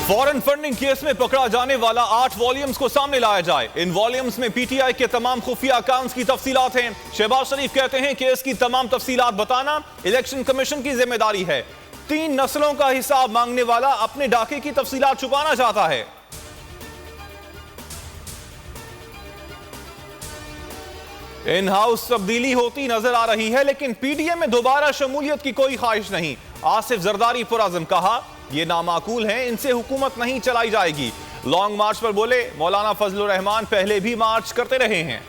Foreign funding case में पकड़ा जाने वाला 8 वॉल्यूम्स को सामने लाया जाए। इन वॉल्यूम्स में पीटीआई के तमाम खुफिया अकाउंट्स की तफसीलात हैं। शहबाज शरीफ कहते हैं केस की तमाम तफसीलात बताना इलेक्शन कमीशन की जिम्मेदारी है। 3 नस्लों का हिसाब मांगने वाला अपने डाके की तफसीलात छुपाना चाहता है। इन हाउस तब्दीली होती नजर आ रही है, लेकिन पीडीएम में दोबारा शमूलियत की कोई ख्वाहिश नहीं। आसिफ जरदारी पुरअज़्म, कहा यह नामाकूल है, इनसे हुकूमत नहीं चलाई जाएगी। लॉन्ग मार्च पर बोले मौलाना फजलुर रहमान पहले भी मार्च करते रहे हैं।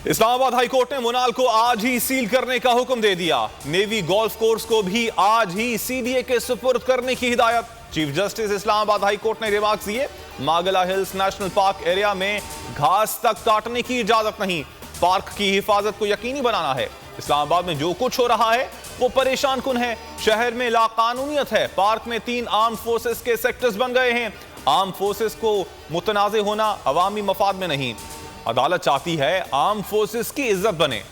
इस्लामाबाद हाई कोर्ट ने मुनाल को आज ही सील करने का हुक्म दे दिया। नेवी गोल्फ कोर्स को भी आज ही सीडीए के सुपुर्द करने की हिदायत। Chief justice Islamabad high court ने रिमार्क्स दिए, मागला हिल्स नेशनल पार्क एरिया में घास तक काटने की इजाजत नहीं। पार्क की हिफाजत को यकीनी बनाना है। इस्लामाबाद में जो कुछ हो रहा है वो परेशान कुन है। शहर में लाकानूनियत है। पार्क में 3 आर्म फोर्सेस के सेक्टर्स बन गए हैं। आर्म फोर्सेस को मुतनाज़े होना अवामी मफाद में नहीं। अदालत चाहती है आर्म फोर्सेस की इज्जत बने।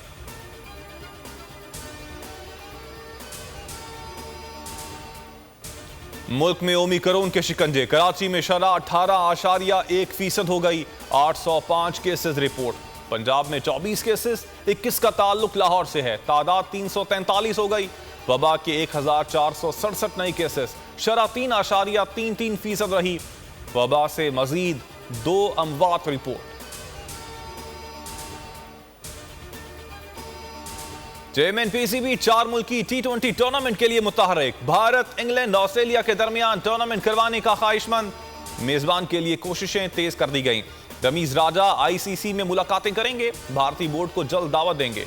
मुल्क में ओमिक्रॉन के शिकंजे। कराची में शरह 18.1% हो गई। 805 केसेस रिपोर्ट। पंजाब में 24 केसेस, 21 का ताल्लुक लाहौर से है। तादाद 343 हो गई। वबा के 1467 नए केसेस। शरह 3.33% रही। वबा से मजीद 2 अमवात रिपोर्ट। चेयरमैन पीसीबी 4 मुल्की T20 टूर्नामेंट के लिए मुतहर्रिक। भारत, इंग्लैंड, ऑस्ट्रेलिया के दरमियान टूर्नामेंट करवाने का ख्वाहिशमंद। मेजबान के लिए कोशिशें तेज कर दी गई। रमीज राजा आईसीसी में मुलाकातें करेंगे। भारतीय बोर्ड को जल्द दावत देंगे।